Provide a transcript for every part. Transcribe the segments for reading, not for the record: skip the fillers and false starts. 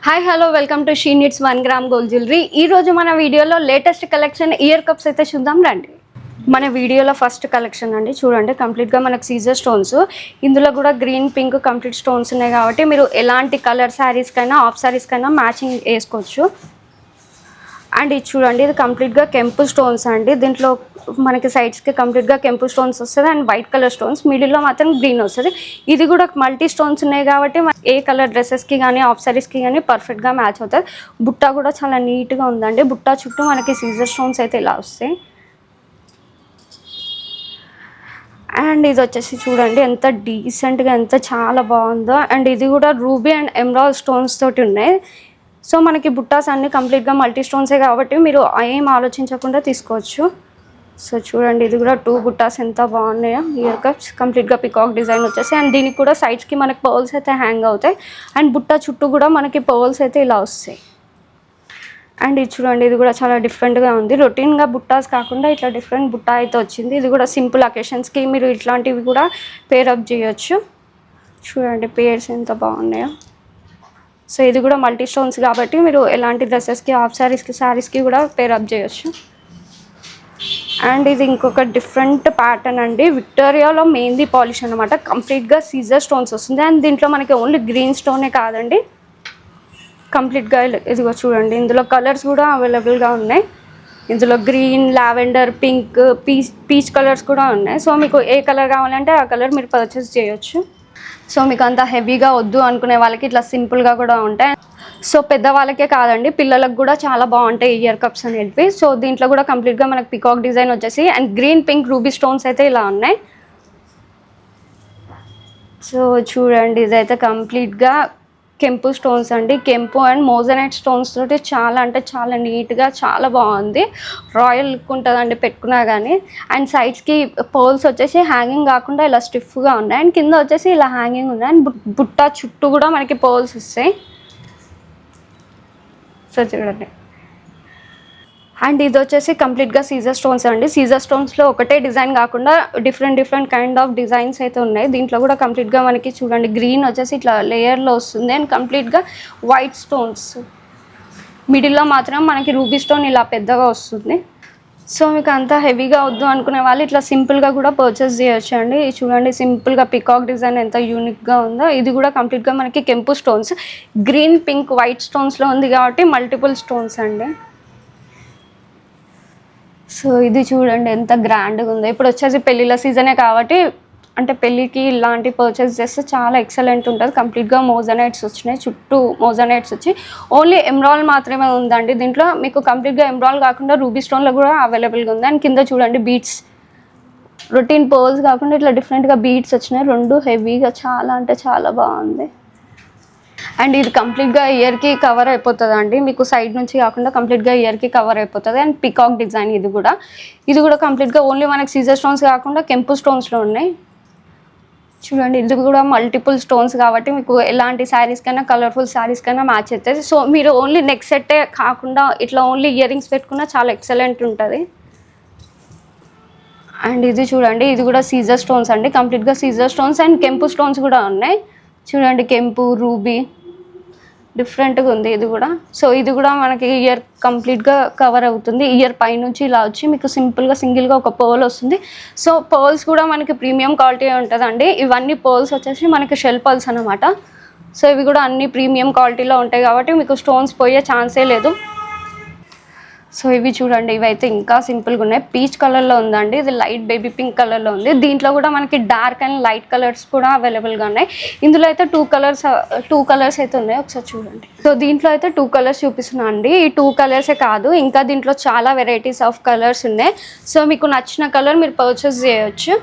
Hi hello welcome to she needs 1 gram gold jewellery. ఈ రోజు మన వీడియోలో లేటెస్ట్ కలెక్షన్ ఇయర్ కప్స్ అయితే చూద్దాం రండి. మన వీడియోలో ఫస్ట్ కలెక్షన్ అండి, చూడండి కంప్లీట్గా మనకు సీజర్ స్టోన్స్. ఇందులో కూడా గ్రీన్ పింక్ కంప్లీట్ స్టోన్స్ ఉన్నాయి కాబట్టి మీరు ఎలాంటి కలర్ శారీస్కైనా ఆఫ్ శారీస్కైనా మ్యాచింగ్ వేసుకోవచ్చు. అండ్ ఇది చూడండి, ఇది కంప్లీట్గా కెంపు స్టోన్స్ అండి. దీంట్లో మనకి సైడ్స్కి కంప్లీట్గా కెంపు స్టోన్స్ వస్తుంది అండ్ వైట్ కలర్ స్టోన్స్, మిడిల్లో మాత్రం గ్రీన్ వస్తుంది. ఇది కూడా మల్టీ స్టోన్స్ ఉన్నాయి కాబట్టి ఏ కలర్ డ్రెస్సెస్కి కానీ ఆఫ్ సారీస్కి కానీ పర్ఫెక్ట్గా మ్యాచ్ అవుతుంది. బుట్ట కూడా చాలా నీట్గా ఉందండి. బుట్ట చుట్టూ మనకి సీజర్ స్టోన్స్ అయితే ఇలా వస్తాయి. అండ్ ఇది వచ్చేసి చూడండి ఎంత డీసెంట్గా ఎంత చాలా బాగుందో. అండ్ ఇది కూడా రూబీ అండ్ ఎమరాల్డ్ స్టోన్స్ తోటి ఉన్నాయి. సో మనకి బుట్టాస్ అన్నీ కంప్లీట్గా మల్టీ స్టోన్సే కాబట్టి మీరు ఏం ఆలోచించకుండా తీసుకోవచ్చు. సో చూడండి, ఇది కూడా 2 బుట్టాస్ ఎంత బాగున్నాయో. ఇయర్ కప్స్ కంప్లీట్గా పికాక్ డిజైన్ వచ్చేసి అండ్ దీనికి కూడా సైడ్స్కి మనకి పర్ల్స్ అయితే హ్యాంగ్ అవుతాయి. అండ్ బుట్ట చుట్టూ కూడా మనకి పర్ల్స్ అయితే ఇలా వస్తాయి. అండ్ ఇది చూడండి, ఇది కూడా చాలా డిఫరెంట్గా ఉంది. రొటీన్గా బుట్టాస్ కాకుండా ఇట్లా డిఫరెంట్ బుట్ట అయితే వచ్చింది. ఇది కూడా సింపుల్ అకేషన్స్కి మీరు ఇట్లాంటివి కూడా పేరప్ చేయొచ్చు. చూడండి పేర్స్ ఎంత బాగున్నాయో. సో ఇది కూడా మల్టీ స్టోన్స్ కాబట్టి మీరు ఎలాంటి డ్రెస్సెస్కి ఆఫ్ శారీస్కి కూడా పేరప్ చేయొచ్చు. అండ్ ఇది ఇంకొక డిఫరెంట్ ప్యాటర్న్ అండి, విక్టోరియాలో మెహందీ పాలిష్ అనమాట. కంప్లీట్గా సీజర్ స్టోన్స్ వస్తుంది. అండ్ దీంట్లో మనకి ఓన్లీ గ్రీన్ స్టోనే కాదండి, కంప్లీట్గా ఇదిగో చూడండి ఇందులో కలర్స్ కూడా అవైలబుల్గా ఉన్నాయి. ఇందులో green, lavender, pink, peach colours కూడా ఉన్నాయి. సో మీకు ఏ కలర్ కావాలంటే ఆ కలర్ మీరు పర్చేస్ చేయొచ్చు. సో మీకు అంత హెవీగా వద్దు అనుకునే వాళ్ళకి ఇట్లా సింపుల్గా కూడా ఉంటాయి. సో పెద్దవాళ్ళకే కాదండి, పిల్లలకు కూడా చాలా బాగుంటాయి ఇయర్ కప్స్ అనేవి. సో దీంట్లో కూడా కంప్లీట్గా మనకు పికాక్ డిజైన్ వచ్చేసి and green, pink, ruby stones అయితే ఇలా ఉన్నాయి. సో చూడండి, ఇదైతే కంప్లీట్గా కెంపు స్టోన్స్ అండి. కెంపు అండ్ మోజనైట్ స్టోన్స్ తోటి చాలా అంటే చాలా నీట్గా చాలా బాగుంది. రాయల్ లుక్ ఉంటుందండి పెట్టుకున్నా కానీ. అండ్ సైడ్స్కి పర్ల్స్ వచ్చేసి హ్యాంగింగ్ కాకుండా ఇలా స్టిఫ్గా ఉన్నాయి. అండ్ కింద వచ్చేసి ఇలా హ్యాంగింగ్ ఉన్నాయి. అండ్ బుట్ట చుట్టూ కూడా మనకి పర్ల్స్ వస్తాయి. సో చూడండి, అండ్ ఇది వచ్చేసి కంప్లీట్గా సీజర్ స్టోన్స్ అండి. సీజర్ స్టోన్స్లో ఒకటే డిజైన్ కాకుండా డిఫరెంట్ కైండ్ ఆఫ్ డిజైన్స్ అయితే ఉన్నాయి. దీంట్లో కూడా కంప్లీట్గా మనకి చూడండి గ్రీన్ వచ్చేసి ఇట్లా లేయర్లో వస్తుంది. అండ్ కంప్లీట్గా వైట్ స్టోన్స్, మిడిల్లో మాత్రం మనకి రూబీ స్టోన్ ఇలా పెద్దగా వస్తుంది. సో మీకు అంతా హెవీగా వద్దు అనుకునే వాళ్ళు ఇట్లా సింపుల్గా కూడా పర్చేస్ చేయొచ్చు అండి. చూడండి సింపుల్గా పికాక్ డిజైన్ ఎంత యూనిక్గా ఉందో. ఇది కూడా కంప్లీట్గా మనకి కెంపు స్టోన్స్, గ్రీన్, పింక్, వైట్ స్టోన్స్లో ఉంది కాబట్టి మల్టిపుల్ స్టోన్స్ అండి. సో ఇది చూడండి ఎంత గ్రాండ్గా ఉందో. ఇప్పుడు వచ్చేసి పెళ్ళిళ్ళ సీజనే కాబట్టి అంటే పెళ్ళికి ఇలాంటి పర్చేస్ చేస్తే చాలా ఎక్సలెంట్ ఉంటుంది. కంప్లీట్గా మోజనైట్స్ వచ్చినాయి, చుట్టూ మోజనైట్స్ వచ్చి ఓన్లీ ఎమరాల్డ్ మాత్రమే ఉందండి. దీంట్లో మీకు కంప్లీట్గా ఎమరాల్డ్ కాకుండా రూబీ స్టోన్లో కూడా అవైలబుల్గా ఉంది. అండ్ కింద చూడండి బీట్స్, రొటీన్ పర్ల్స్ కాకుండా ఇట్లా డిఫరెంట్గా బీట్స్ వచ్చినాయి. 2 హెవీగా చాలా అంటే చాలా బాగుంది. అండ్ ఇది కంప్లీట్గా ఇయర్కి కవర్ అయిపోతుంది అండి, మీకు సైడ్ నుంచి కాకుండా కంప్లీట్గా ఇయర్కి కవర్ అయిపోతుంది. అండ్ పికాక్ డిజైన్ ఇది కూడా కంప్లీట్గా ఓన్లీ మనకి సీజర్ స్టోన్స్ కాకుండా కెంపు స్టోన్స్లో ఉన్నాయి. చూడండి ఇది కూడా మల్టిపుల్ స్టోన్స్ కాబట్టి మీకు ఎలాంటి శారీస్కైనా కలర్ఫుల్ శారీస్కైనా మ్యాచ్ అవుతుంది. సో మీరు ఓన్లీ నెక్ సెట్టే కాకుండా ఇట్లా ఓన్లీ ఇయర్ రింగ్స్ పెట్టుకున్నా చాలా ఎక్సలెంట్ ఉంటుంది. అండ్ ఇది చూడండి, ఇది కూడా సీజర్ స్టోన్స్ అండి, కంప్లీట్గా సీజర్ స్టోన్స్ అండ్ కెంపు స్టోన్స్ కూడా ఉన్నాయి. చూడండి కెంపు, రూబీ డిఫరెంట్గా ఉంది ఇది కూడా. సో ఇది కూడా మనకి ఇయర్ కంప్లీట్గా కవర్ అవుతుంది. ఇయర్ పైనుంచి ఇలా వచ్చి మీకు సింపుల్గా సింగిల్గా ఒక పర్ల్ వస్తుంది. సో పర్ల్స్ కూడా మనకి ప్రీమియం క్వాలిటీ ఉంటుందండి. ఇవన్నీ పర్ల్స్ వచ్చేసి మనకి షెల్ పర్ల్స్ అనమాట. సో ఇవి కూడా అన్ని ప్రీమియం క్వాలిటీలో ఉంటాయి కాబట్టి మీకు స్టోన్స్ పోయే ఛాన్సే లేదు. సో ఇవి చూడండి, ఇవైతే ఇంకా సింపుల్గా ఉన్నాయి. పీచ్ కలర్లో ఉందండి, ఇది లైట్ బేబీ పింక్ కలర్లో ఉంది. దీంట్లో కూడా మనకి డార్క్ అండ్ లైట్ కలర్స్ కూడా అవైలబుల్గా ఉన్నాయి. ఇందులో అయితే 2 కలర్స్ అయితే ఉన్నాయి, ఒకసారి చూడండి. సో దీంట్లో అయితే 2 కలర్స్ చూపిస్తున్నాను అండి. ఈ 2 కలర్సే కాదు, ఇంకా దీంట్లో చాలా వెరైటీస్ ఆఫ్ కలర్స్ ఉన్నాయి. సో మీకు నచ్చిన కలర్ మీరు పర్చేస్ చేయొచ్చు.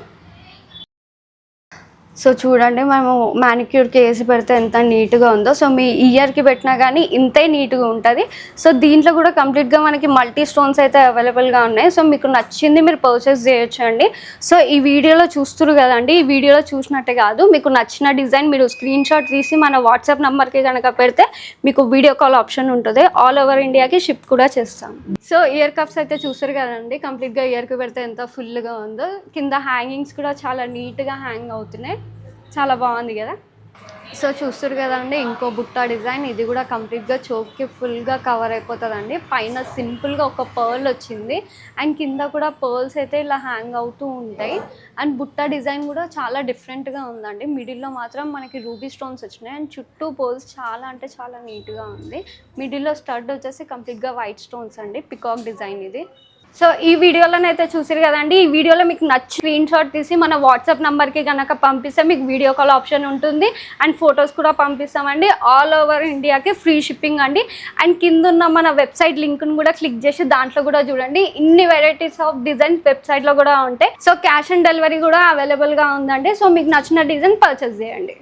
సో చూడండి మేము మ్యానిక్యూర్కి వేసి పెడితే ఎంత నీట్గా ఉందో. సో మీ ఇయర్కి పెట్టినా కానీ ఇంతే నీట్గా ఉంటుంది. సో దీంట్లో కూడా కంప్లీట్గా మనకి మల్టీ స్టోన్స్ అయితే అవైలబుల్గా ఉన్నాయి. సో మీకు నచ్చింది మీరు పర్చేస్ చేయొచ్చు అండి. సో ఈ వీడియోలో చూస్తున్నారు కదండి, ఈ వీడియోలో చూసినట్టే కాదు, మీకు నచ్చిన డిజైన్ మీరు స్క్రీన్ షాట్ తీసి మన వాట్సాప్ నెంబర్కి కనుక పెడితే మీకు వీడియో కాల్ ఆప్షన్ ఉంటుంది. ఆల్ ఓవర్ ఇండియాకి షిప్ కూడా చేస్తాం. సో ఇయర్ కప్స్ అయితే చూస్తారు కదండి, కంప్లీట్గా ఇయర్కి పెడితే ఎంత ఫుల్గా ఉందో. కింద హ్యాంగింగ్స్ కూడా చాలా నీట్గా హ్యాంగ్ అవుతున్నాయి, చాలా బాగుంది కదా. సో చూస్తారు కదండి, ఇంకో బుట్ట డిజైన్. ఇది కూడా కంప్లీట్గా చోక్కి ఫుల్గా కవర్ అయిపోతుందండి. పైన సింపుల్గా ఒక పర్ల్ వచ్చింది అండ్ కింద కూడా పర్ల్స్ అయితే ఇలా హ్యాంగ్ అవుతూ ఉంటాయి. అండ్ బుట్ట డిజైన్ కూడా చాలా డిఫరెంట్గా ఉందండి. మిడిల్లో మాత్రం మనకి రూబీ స్టోన్స్ వచ్చినాయి అండ్ చుట్టూ పర్ల్స్ చాలా అంటే చాలా నీట్గా ఉంది. మిడిల్లో స్టడ్ వచ్చేసి కంప్లీట్గా వైట్ స్టోన్స్ అండి, పికాక్ డిజైన్ ఇది. సో ఈ వీడియోలోనైతే చూసారు కదండి. ఈ వీడియోలో మీకు నచ్చి స్క్రీన్ షాట్ తీసి మన వాట్సాప్ నెంబర్కి కనుక పంపిస్తే మీకు వీడియో కాల్ ఆప్షన్ ఉంటుంది అండ్ ఫొటోస్ కూడా పంపిస్తామండి. ఆల్ ఓవర్ ఇండియాకి ఫ్రీ షిప్పింగ్ అండి. అండ్ కింద ఉన్న మన వెబ్సైట్ లింక్ను కూడా క్లిక్ చేసి దాంట్లో కూడా చూడండి, ఇన్ని వెరైటీస్ ఆఫ్ డిజైన్స్ వెబ్సైట్లో కూడా ఉంటాయి. సో క్యాష్ ఆన్ డెలివరీ కూడా అవైలబుల్గా ఉందండి. సో మీకు నచ్చిన డిజైన్ పర్చేస్ చేయండి.